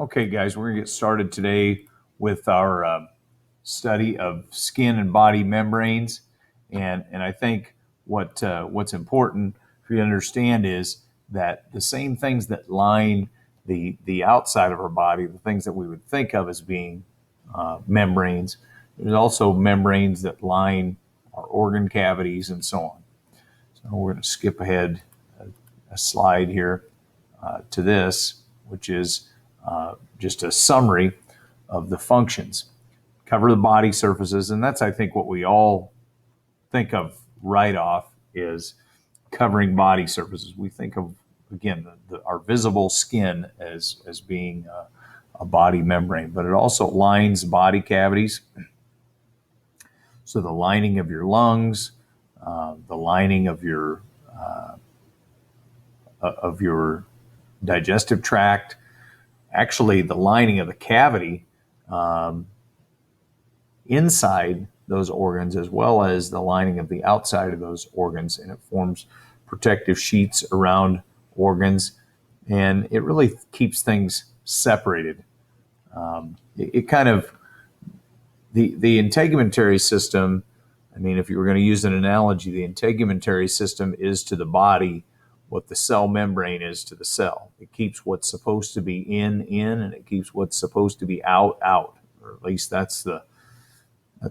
Okay, guys, we're going to get started today with our study of skin and body membranes, and I think what's important for you to understand is that the same things that line the outside of our body, the things that we would think of as being membranes, there's also membranes that line our organ cavities and so on. So we're going to skip ahead a slide here to this, which is just a summary of the functions. Cover the body surfaces, and that's, I think, what we all think of right off is covering body surfaces. We think of, again, our visible skin as being a body membrane, but it also lines body cavities. So the lining of your lungs, the lining of your digestive tract, actually the lining of the cavity inside those organs, as well as the lining of the outside of those organs, and it forms protective sheets around organs, and it really keeps things separated. It kind of the integumentary system. I mean, if you were going to use an analogy, the integumentary system is to the body what the cell membrane is to the cell. It keeps what's supposed to be in, and it keeps what's supposed to be out, or at least that's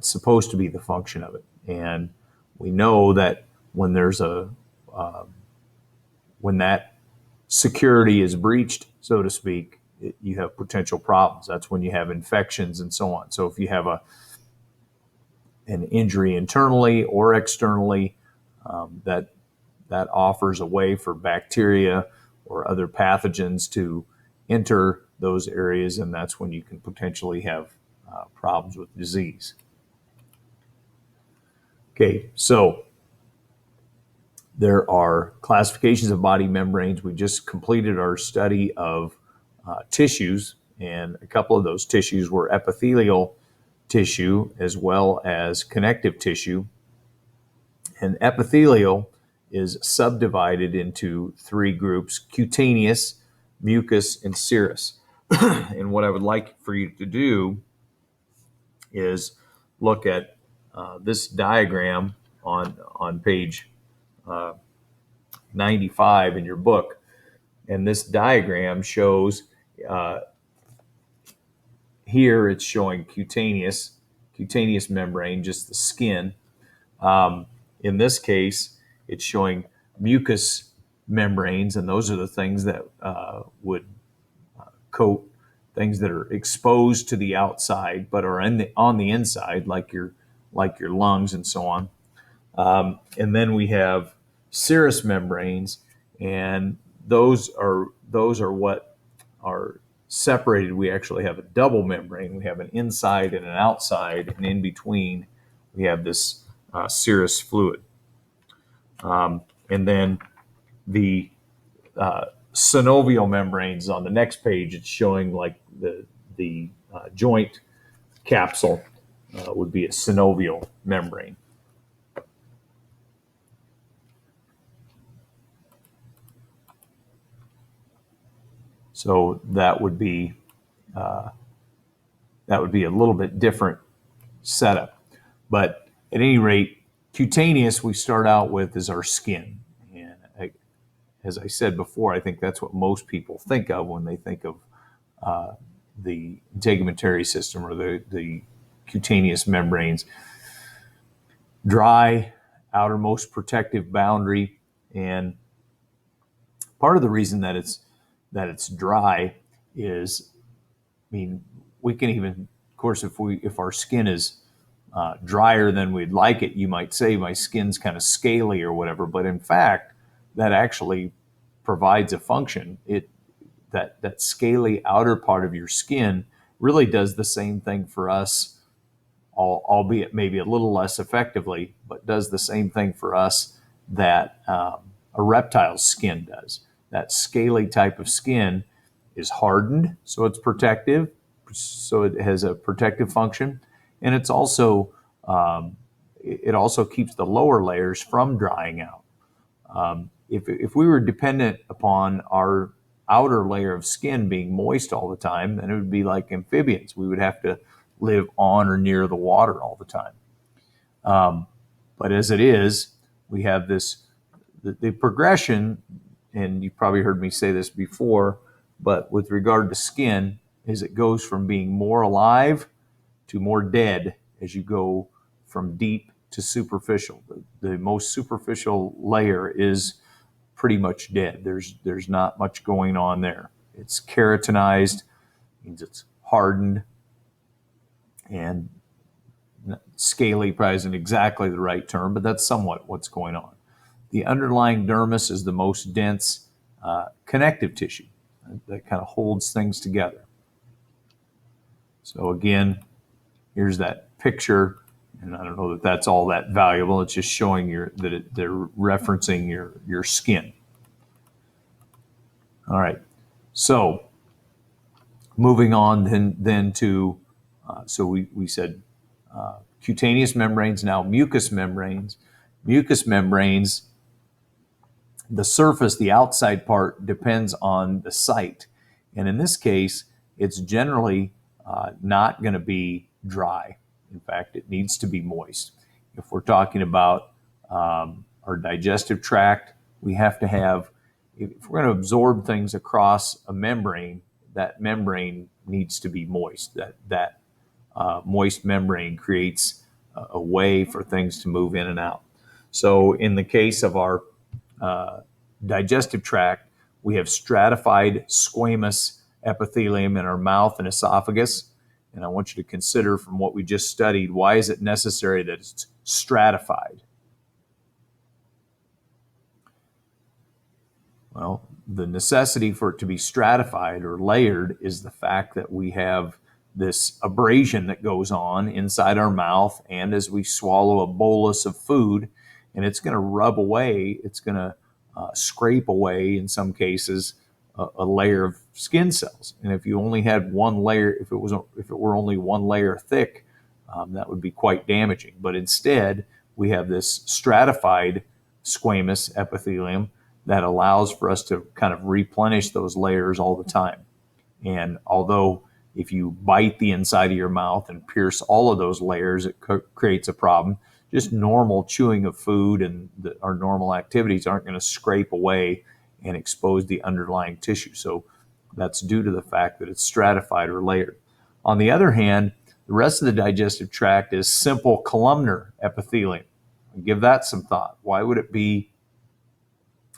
supposed to be the function of it. And we know that when there's when that security is breached, so to speak, you have potential problems. That's when you have infections and so on. So if you have an injury internally or externally, that offers a way for bacteria or other pathogens to enter those areas, and that's when you can potentially have problems with disease. Okay, so there are classifications of body membranes. We just completed our study of tissues, and a couple of those tissues were epithelial tissue as well as connective tissue. And epithelial is subdivided into three groups: cutaneous, mucous, and serous. And what I would like for you to do is look at this diagram on page 95 in your book. And this diagram shows, here it's showing cutaneous membrane, just the skin. In this case, it's showing mucous membranes, and those are the things that would coat things that are exposed to the outside but are on the inside, like your lungs and so on. And then we have serous membranes, and those are what are separated. We actually have a double membrane. We have an inside and an outside, and in between we have this serous fluid. And then the synovial membranes on the next page, it's showing like the joint capsule would be a synovial membrane. So that would be a little bit different setup. But at any rate, cutaneous we start out with is our skin. And as I said before, I think that's what most people think of when they think of the integumentary system or the cutaneous membranes. Dry, outermost protective boundary. And part of the reason that it's dry is, I mean, we can even, of course, if our skin is drier than we'd like it, you might say my skin's kind of scaly or whatever, but in fact, that actually provides a function. That scaly outer part of your skin really does the same thing for us, albeit maybe a little less effectively, but does the same thing for us that a reptile's skin does. That scaly type of skin is hardened, so it's protective, so it has a protective function, and it also keeps the lower layers from drying out. If we were dependent upon our outer layer of skin being moist all the time, then it would be like amphibians. We would have to live on or near the water all the time. But as it is, we have the progression, and you've probably heard me say this before, but with regard to skin, is it goes from being more alive to more dead as you go from deep to superficial. The most superficial layer is pretty much dead. There's not much going on there. It's keratinized, means it's hardened, and scaly probably isn't exactly the right term, but that's somewhat what's going on. The underlying dermis is the most dense connective tissue that kind of holds things together. So again, here's that picture, and I don't know that that's all that valuable. It's just showing they're referencing your skin. All right, so moving on then to, so we said cutaneous membranes, now mucous membranes. Mucous membranes, the surface, the outside part, depends on the site. And in this case, it's generally not going to be dry. In fact, it needs to be moist. If we're talking about our digestive tract, we have to have, if we're going to absorb things across a membrane, that membrane needs to be moist. That moist membrane creates a way for things to move in and out. So in the case of our digestive tract, we have stratified squamous epithelium in our mouth and esophagus. And I want you to consider from what we just studied, why is it necessary that it's stratified? Well, the necessity for it to be stratified or layered is the fact that we have this abrasion that goes on inside our mouth and as we swallow a bolus of food, and it's going to rub away, it's going to scrape away, in some cases, a layer of skin cells. And if you only had one layer, if it were only one layer thick, that would be quite damaging. But instead, we have this stratified squamous epithelium that allows for us to kind of replenish those layers all the time. And although if you bite the inside of your mouth and pierce all of those layers, it creates a problem. Just normal chewing of food and our normal activities aren't going to scrape away and expose the underlying tissue. So that's due to the fact that it's stratified or layered. On the other hand, the rest of the digestive tract is simple columnar epithelium. Give that some thought. Why would it be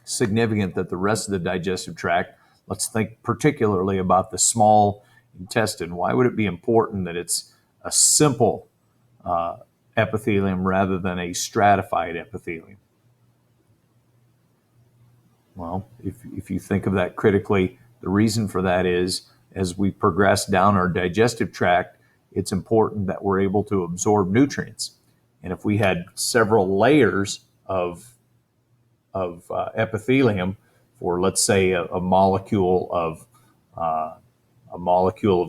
significant that the rest of the digestive tract, let's think particularly about the small intestine, why would it be important that it's a simple epithelium rather than a stratified epithelium? Well, if you think of that critically, the reason for that is as we progress down our digestive tract, it's important that we're able to absorb nutrients. And if we had several layers of epithelium for, let's say, a molecule of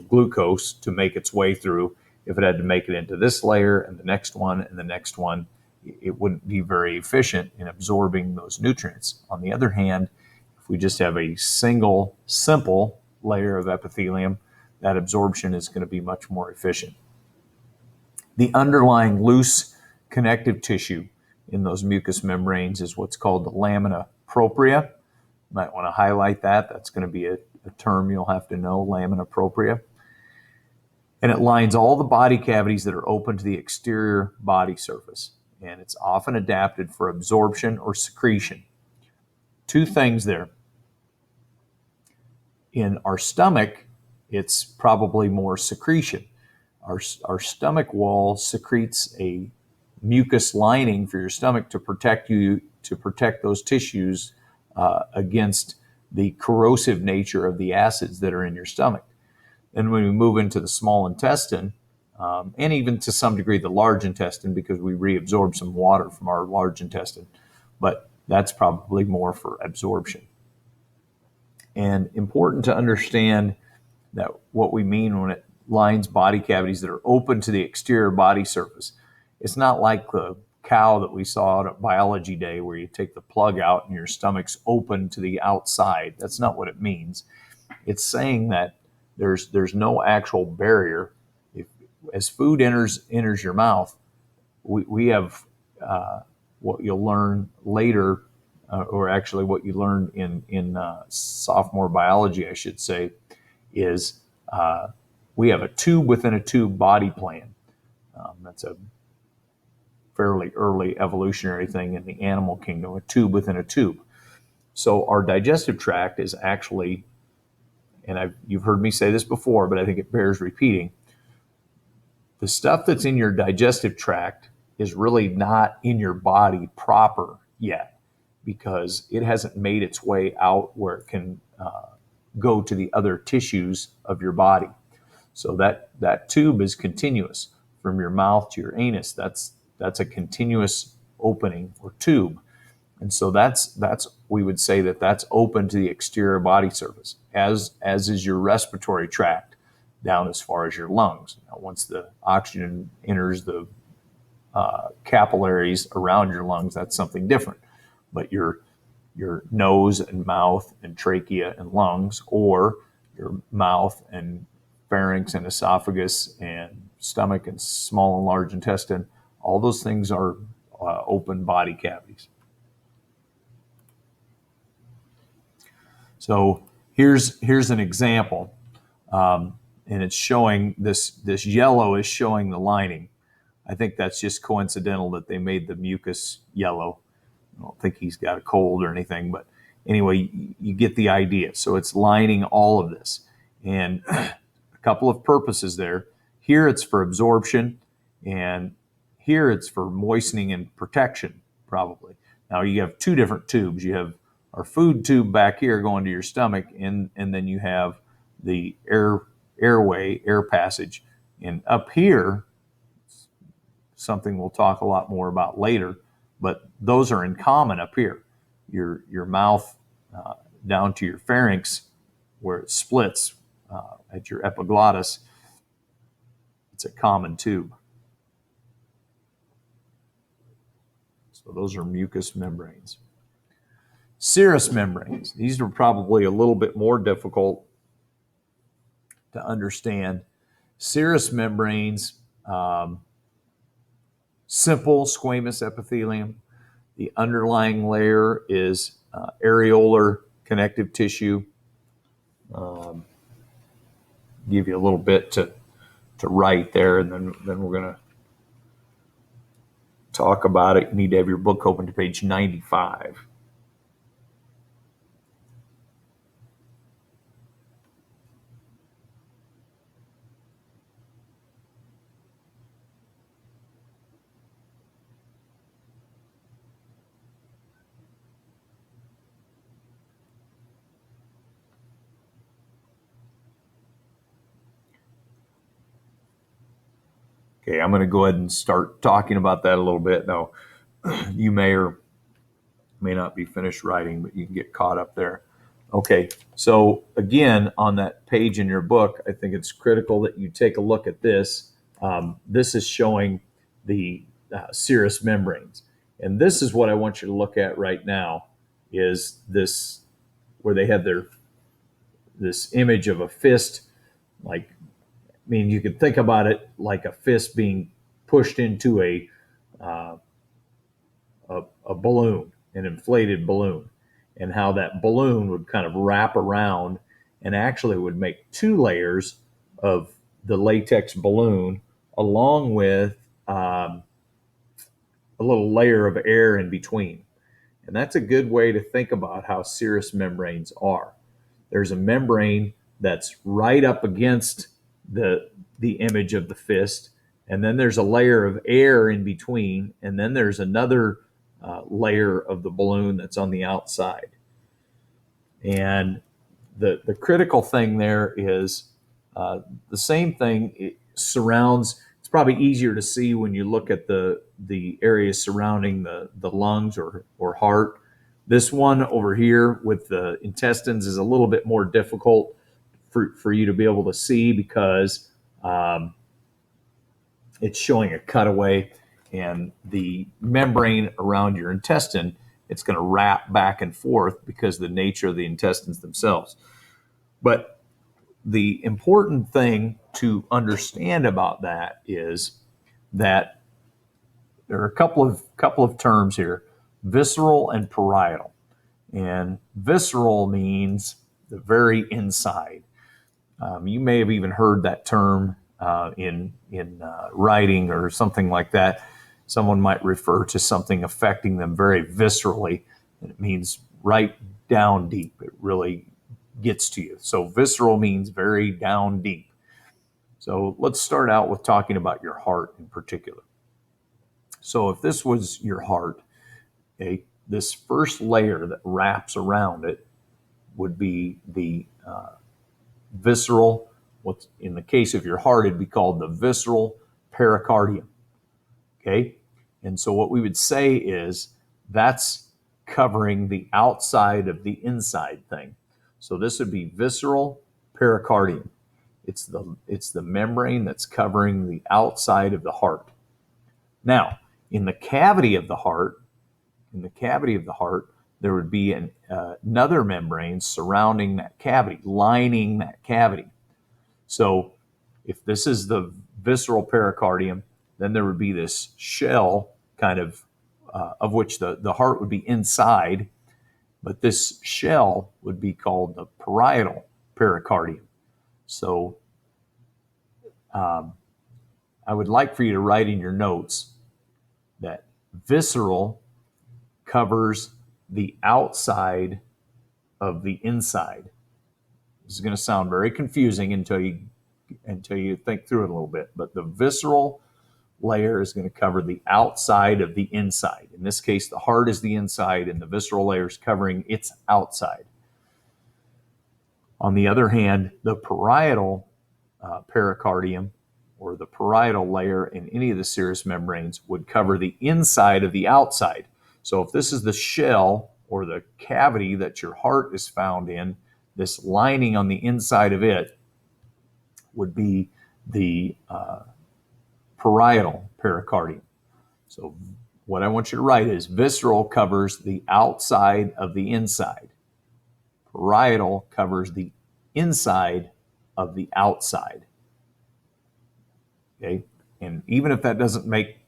glucose to make its way through, if it had to make it into this layer and the next one and the next one, it wouldn't be very efficient in absorbing those nutrients. On the other hand, if we just have a single, simple layer of epithelium, that absorption is going to be much more efficient. The underlying loose connective tissue in those mucous membranes is what's called the lamina propria. You might want to highlight that. That's going to be a term you'll have to know, lamina propria. And it lines all the body cavities that are open to the exterior body surface. And it's often adapted for absorption or secretion. Two things there. In our stomach, it's probably more secretion. Our stomach wall secretes a mucus lining for your stomach to protect those tissues against the corrosive nature of the acids that are in your stomach. And when we move into the small intestine, and even to some degree the large intestine, because we reabsorb some water from our large intestine, but that's probably more for absorption. And important to understand that what we mean when it lines body cavities that are open to the exterior body surface. It's not like the cow that we saw at biology day where you take the plug out and your stomach's open to the outside. That's not what it means. It's saying that there's no actual barrier. If as food enters your mouth, we have what you'll learn later, or actually what you learned in sophomore biology, I should say, is we have a tube within a tube body plan. That's a fairly early evolutionary thing in the animal kingdom, a tube within a tube. So our digestive tract is actually, and you've heard me say this before, but I think it bears repeating, the stuff that's in your digestive tract is really not in your body proper yet, because it hasn't made its way out where it can go to the other tissues of your body. So that tube is continuous from your mouth to your anus. That's a continuous opening or tube. And so that's we would say that's open to the exterior body surface, as is your respiratory tract down as far as your lungs. Now, once the oxygen enters the capillaries around your lungs, that's something different. But your nose and mouth and trachea and lungs, or your mouth and pharynx and esophagus and stomach and small and large intestine, all those things are open body cavities. So here's an example, and it's showing this yellow is showing the lining. I think that's just coincidental that they made the mucus yellow. I don't think he's got a cold or anything, but anyway, you get the idea. So it's lining all of this, and a couple of purposes there. Here it's for absorption, and here it's for moistening and protection, probably. Now you have two different tubes. You have our food tube back here going to your stomach, and then you have the airway, air passage. And up here, something we'll talk a lot more about later, but those are in common up here. Your mouth down to your pharynx, where it splits at your epiglottis, it's a common tube. So those are mucous membranes. Serous membranes. These are probably a little bit more difficult to understand. Serous membranes, simple squamous epithelium. The underlying layer is areolar connective tissue. Give you a little bit to write there, and then we're going to talk about it. You need to have your book open to page 95. Okay, I'm going to go ahead and start talking about that a little bit. Now, you may or may not be finished writing, but you can get caught up there. Okay, so again, on that page in your book, I think it's critical that you take a look at this. This is showing the serous membranes. And this is what I want you to look at right now, is this, where they have this image of a fist, like, I mean, you could think about it like a fist being pushed into a balloon, an inflated balloon, and how that balloon would kind of wrap around and actually would make two layers of the latex balloon, along with a little layer of air in between. And that's a good way to think about how serous membranes are. There's a membrane that's right up against the image of the fist, and then there's a layer of air in between, and then there's another layer of the balloon that's on the outside. And the critical thing there is the same thing. It surrounds. It's probably easier to see when you look at the areas surrounding the lungs or heart. This one over here with the intestines is a little bit more difficult for you to be able to see, because it's showing a cutaway. and the membrane around your intestine, it's going to wrap back and forth because of the nature of the intestines themselves. But the important thing to understand about that is that there are a couple of terms here: visceral and parietal. And visceral means the very inside. You may have even heard that term in writing or something like that. Someone might refer to something affecting them very viscerally, and it means right down deep. It really gets to you. So visceral means very down deep. So let's start out with talking about your heart in particular. So if this was your heart, this first layer that wraps around it would be the visceral, what in the case of your heart, it'd be called the visceral pericardium. Okay. And so what we would say is that's covering the outside of the inside thing. So this would be visceral pericardium. It's the membrane that's covering the outside of the heart. Now, in the cavity of the heart, there would be another membrane surrounding that cavity, lining that cavity. So if this is the visceral pericardium, then there would be this shell kind of which the heart would be inside, but this shell would be called the parietal pericardium. So I would like for you to write in your notes that visceral covers the outside of the inside. This is going to sound very confusing until you think through it a little bit, but the visceral layer is going to cover the outside of the inside. In this case, the heart is the inside and the visceral layer is covering its outside. On the other hand, the parietal pericardium, or the parietal layer in any of the serous membranes, would cover the inside of the outside. So if this is the shell or the cavity that your heart is found in, this lining on the inside of it would be the parietal pericardium. So what I want you to write is visceral covers the outside of the inside. Parietal covers the inside of the outside. Okay? And even if that doesn't make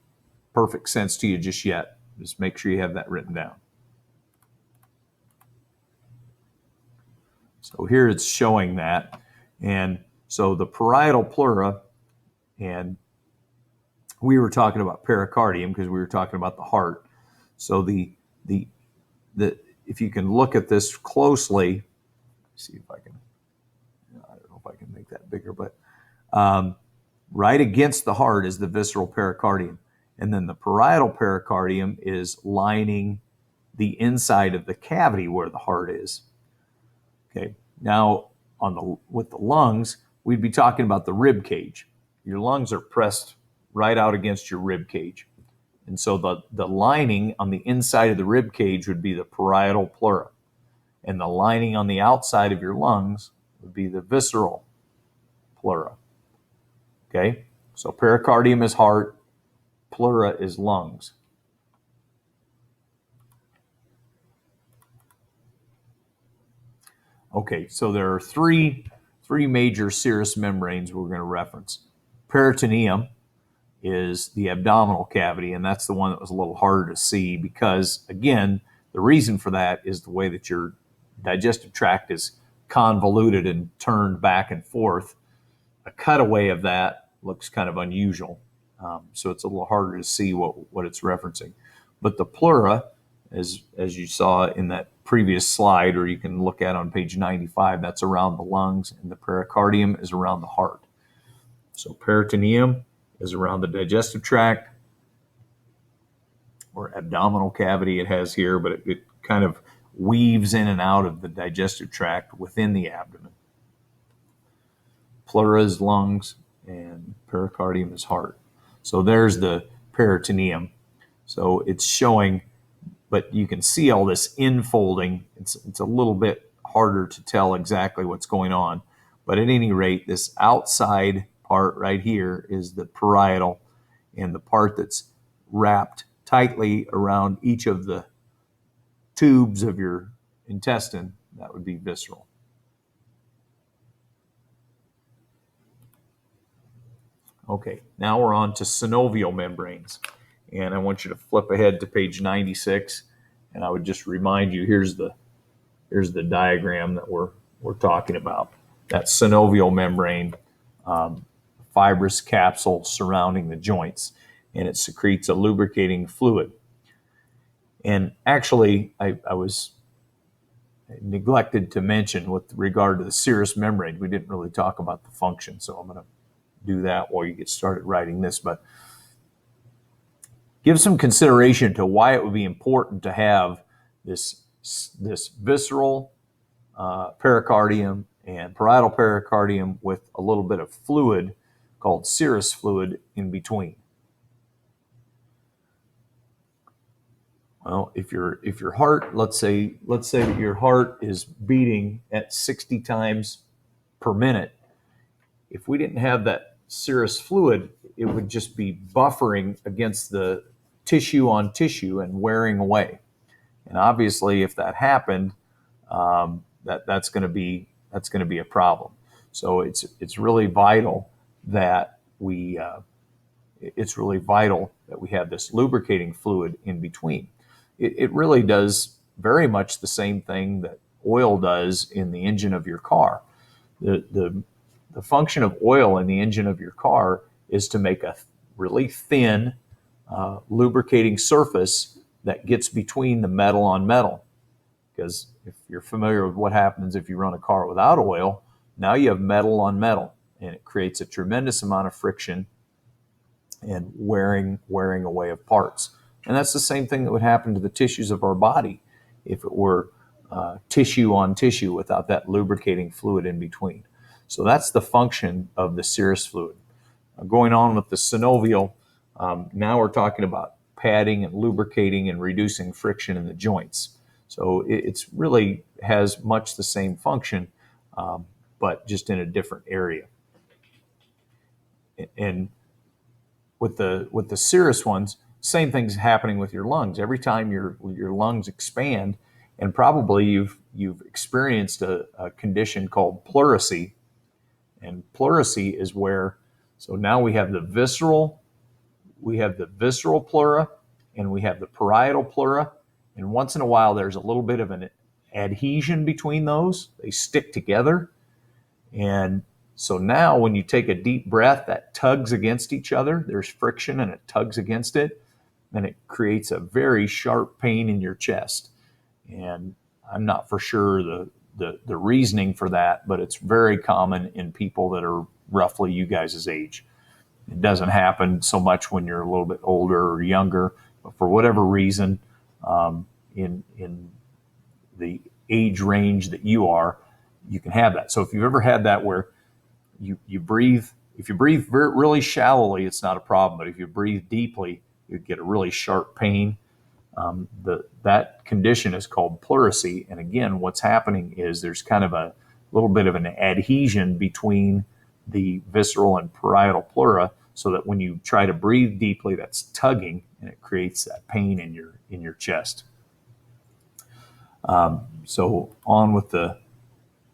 perfect sense to you just yet, just make sure you have that written down. So here it's showing that. And so the parietal pleura, and we were talking about pericardium because we were talking about the heart. So the if you can look at this closely, see if I can, I don't know if I can make that bigger, but right against the heart is the visceral pericardium. And then the parietal pericardium is lining the inside of the cavity where the heart is. Okay. Now, with the lungs, we'd be talking about the rib cage. Your lungs are pressed right out against your rib cage. And so the lining on the inside of the rib cage would be the parietal pleura. And the lining on the outside of your lungs would be the visceral pleura. Okay? So pericardium is heart, pleura is lungs. Okay, so there are three major serous membranes we're going to reference. Peritoneum is the abdominal cavity, and that's the one that was a little harder to see because, again, the reason for that is the way that your digestive tract is convoluted and turned back and forth. A cutaway of that looks kind of unusual, so it's a little harder to see what it's referencing. But the pleura, as you saw in that previous slide, or you can look at on page 95, that's around the lungs, and the pericardium is around the heart. So peritoneum is around the digestive tract, or abdominal cavity it has here, but it kind of weaves in and out of the digestive tract within the abdomen. Pleura is lungs, and pericardium is heart. So there's the peritoneum. So it's showing, but you can see all this infolding. It's a little bit harder to tell exactly what's going on. But at any rate, this outside part right here is the parietal, and the part that's wrapped tightly around each of the tubes of your intestine, that would be visceral. Okay, now we're on to synovial membranes. And I want you to flip ahead to page 96. And I would just remind you, here's the diagram that we're talking about. That synovial membrane, fibrous capsule surrounding the joints, and it secretes a lubricating fluid. And actually, I was neglected to mention with regard to the serous membrane, we didn't really talk about the function, so I'm going to do that while you get started writing this. But give some consideration to why it would be important to have this visceral pericardium and parietal pericardium with a little bit of fluid called serous fluid in between. Well, if your heart, let's say that your heart is beating at 60 times per minute, if we didn't have that serous fluid, it would just be buffering against the tissue on tissue and wearing away. And obviously, if that happened, that's going to be a problem. So it's really vital that we have this lubricating fluid in between. It really does very much the same thing that oil does in the engine of your car. The function of oil in the engine of your car is to make a really thin lubricating surface that gets between the metal on metal. Because if you're familiar with what happens if you run a car without oil, now you have metal on metal, and it creates a tremendous amount of friction and wearing away of parts. And that's the same thing that would happen to the tissues of our body if it were tissue on tissue without that lubricating fluid in between. So that's the function of the serous fluid. Going on with the synovial, now we're talking about padding and lubricating and reducing friction in the joints. So it's really has much the same function, but just in a different area. And with the serous ones, same thing's happening with your lungs. Every time your lungs expand, and probably you've experienced a condition called pleurisy. And pleurisy is where, so now we have the visceral pleura, and we have the parietal pleura. And once in a while, there's a little bit of an adhesion between those. They stick together. And so now when you take a deep breath, that tugs against each other. There's friction and it tugs against it. And it creates a very sharp pain in your chest. And I'm not for sure the reasoning for that, but it's very common in people that are roughly you guys' age. It doesn't happen so much when you're a little bit older or younger, but for whatever reason, in the age range that you are, you can have that. So if you've ever had that where you breathe, if you breathe really shallowly, it's not a problem. But if you breathe deeply, you get a really sharp pain. That condition is called pleurisy. And again, what's happening is there's kind of a little bit of an adhesion between the visceral and parietal pleura, so that when you try to breathe deeply, that's tugging and it creates that pain in your chest. So on with the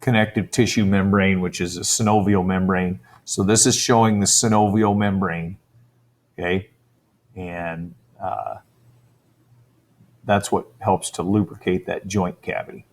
connective tissue membrane, which is a synovial membrane. So this is showing the synovial membrane, okay? And that's what helps to lubricate that joint cavity.